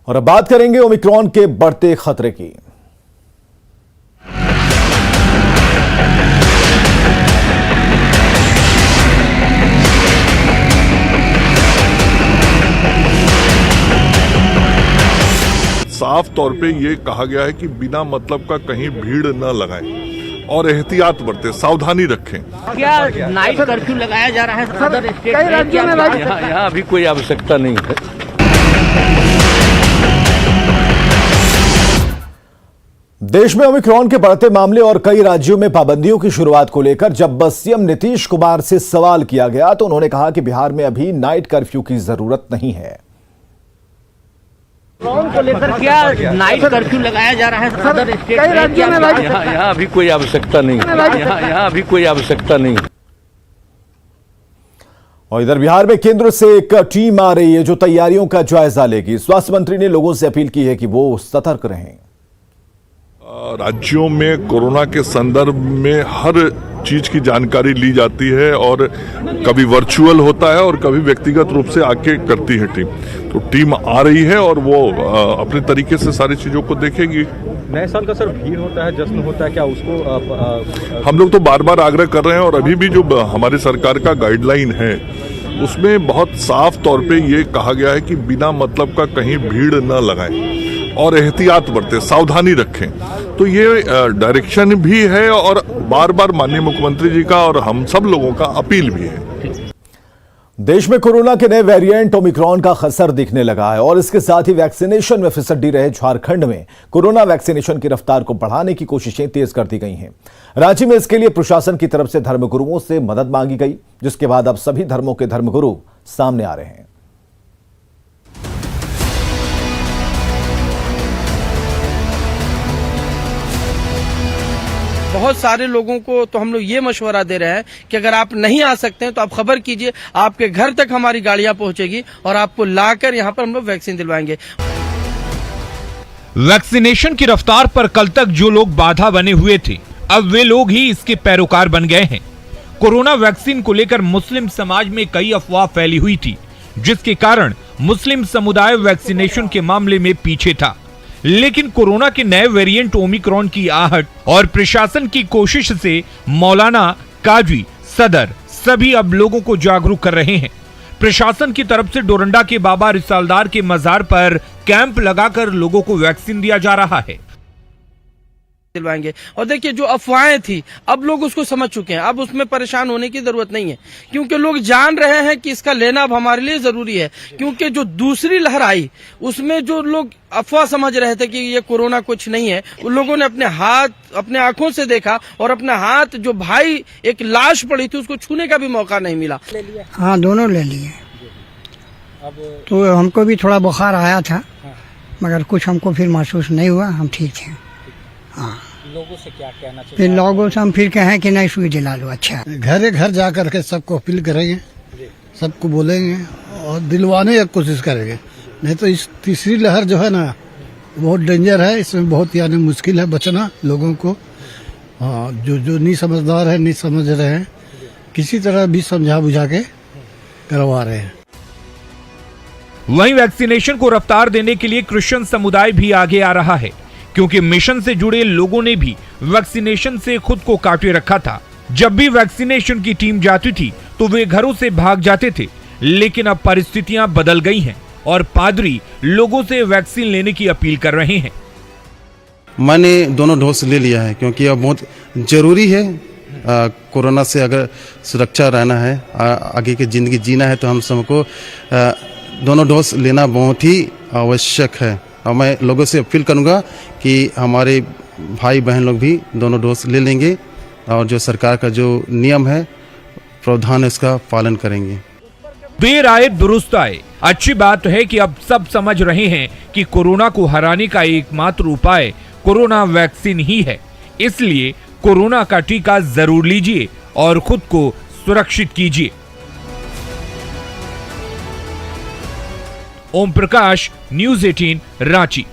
और अब बात करेंगे ओमिक्रॉन के बढ़ते खतरे की। साफ तौर पे ये कहा गया है कि बिना मतलब का कहीं भीड़ न लगाएं और एहतियात बरतें, सावधानी रखें। क्या नाइट कर्फ्यू लगाया जा रहा है सदर स्टेट कई राज्यों में? यहाँ अभी कोई आवश्यकता नहीं है। देश में ओमिक्रॉन के बढ़ते मामले और कई राज्यों में पाबंदियों की शुरुआत को लेकर जब सीएम नीतीश कुमार से सवाल किया गया तो उन्होंने कहा कि बिहार में अभी नाइट कर्फ्यू की जरूरत नहीं है। ओमिक्रॉन को लेकर क्या नाइट कर्फ्यू लगाया जा रहा है सदर स्टेट कई राज्यों में? यहाँ अभी कोई आवश्यकता नहीं है। यहाँ अभी कोई आवश्यकता नहीं है। और इधर बिहार में केंद्र से एक टीम आ रही है जो तैयारियों का जायजा लेगी। स्वास्थ्य मंत्री ने लोगों से अपील की है कि वो सतर्क रहें। राज्यों में कोरोना के संदर्भ में हर चीज की जानकारी ली जाती है और कभी वर्चुअल होता है और कभी व्यक्तिगत रूप से आके करती है टीम। तो टीम आ रही है और वो अपने तरीके से सारी चीजों को देखेगी। नए साल का सर भीड़ होता है, जश्न होता है, क्या उसको हम लोग तो बार बार आग्रह कर रहे हैं और अभी भी जो हमारी सरकार का गाइडलाइन है उसमें बहुत साफ तौर पे ये कहा गया है कि बिना मतलब का कहीं भीड़ न लगाएं और एहतियात बरतें, सावधानी रखें। तो ये डायरेक्शन भी है और बार बार माननीय मुख्यमंत्री जी का और हम सब लोगों का अपील भी है। देश में कोरोना के नए वेरिएंट ओमिक्रॉन का खसर दिखने लगा है और इसके साथ ही वैक्सीनेशन में फिसड्डी रहे झारखंड में कोरोना वैक्सीनेशन की रफ्तार को बढ़ाने की कोशिशें तेज कर दी गई हैं। राज्य में इसके लिए प्रशासन की तरफ से धर्मगुरुओं से मदद मांगी गई, जिसके बाद अब सभी धर्मों के धर्मगुरु सामने आ रहे हैं। बहुत सारे लोगों को तो हम लोग ये मशवरा दे रहे हैं कि अगर आप नहीं आ सकते हैं तो आप खबर कीजिए, आपके घर तक हमारी गाड़ियां पहुंचेगी और आपको लाकर यहां पर हम लोग वैक्सीन दिलवाएंगे। वैक्सीनेशन की रफ्तार पर कल तक जो लोग बाधा बने हुए थे, अब वे लोग ही इसके पैरोकार बन गए हैं। कोरोना वैक्सीन को लेकर मुस्लिम समाज में कई अफवाह फैली हुई थी, जिसके कारण मुस्लिम समुदाय वैक्सीनेशन के मामले में पीछे था। लेकिन कोरोना के नए वेरिएंट ओमिक्रॉन की आहट और प्रशासन की कोशिश से मौलाना, काजी, सदर सभी अब लोगों को जागरूक कर रहे हैं। प्रशासन की तरफ से डोरंडा के बाबा रिसालदार के मजार पर कैंप लगाकर लोगों को वैक्सीन दिया जा रहा है। दिलवाएंगे और देखिए जो अफवाहें थी अब लोग उसको समझ चुके हैं, अब उसमें परेशान होने की जरूरत नहीं है, क्योंकि लोग जान रहे हैं कि इसका लेना अब हमारे लिए जरूरी है। क्योंकि जो दूसरी लहर आई उसमें जो लोग अफवाह समझ रहे थे कि ये कोरोना कुछ नहीं है, उन लोगों ने अपने हाथ अपने आंखों से देखा और अपना हाथ, जो भाई एक लाश पड़ी थी उसको छूने का भी मौका नहीं मिला। हाँ, दोनों ले लिए। तो हमको भी थोड़ा बुखार आया था, मगर कुछ हमको फिर महसूस नहीं हुआ, हम ठीक थे। हाँ, लोगों से क्या कहना चाहिए? फिर लोगों से हम फिर कहें कि नहीं, सुई दिला लो। अच्छा, घर घर जा करके सबको अपील करेंगे, सबको बोलेंगे और दिलवाने की कोशिश करेंगे। नहीं तो इस तीसरी लहर जो है ना बहुत डेंजर है, इसमें बहुत यानी मुश्किल है बचना लोगों को। हाँ, जो नहीं समझदार है, नहीं समझ रहे हैं, किसी तरह भी समझा बुझा के करवा रहे हैं। वहीं वैक्सीनेशन को रफ्तार देने के लिए क्रिश्चियन समुदाय भी आगे आ रहा है, क्योंकि मिशन से जुड़े लोगों ने भी वैक्सीनेशन से खुद को काटे रखा था। जब भी वैक्सीनेशन की टीम जाती थी तो वे घरों से भाग जाते थे, लेकिन अब परिस्थितियां बदल गई हैं और पादरी लोगों से वैक्सीन लेने की अपील कर रहे हैं। मैंने दोनों डोज ले लिया है क्योंकि अब बहुत जरूरी है। कोरोना से अगर सुरक्षा रहना है, आगे की जिंदगी जीना है, तो हम सबको दोनों डोज लेना बहुत ही आवश्यक है। और मैं लोगों से अपील करूंगा कि हमारे भाई बहन लोग भी दोनों डोज ले लेंगे और जो सरकार का जो नियम है, प्रावधान है, उसका पालन करेंगे। देर आए दुरुस्त आए। अच्छी बात है कि अब सब समझ रहे हैं कि कोरोना को हराने का एकमात्र उपाय कोरोना वैक्सीन ही है। इसलिए कोरोना का टीका जरूर लीजिए और खुद को सुरक्षित कीजिए। ओम प्रकाश, न्यूज़ 18, रांची।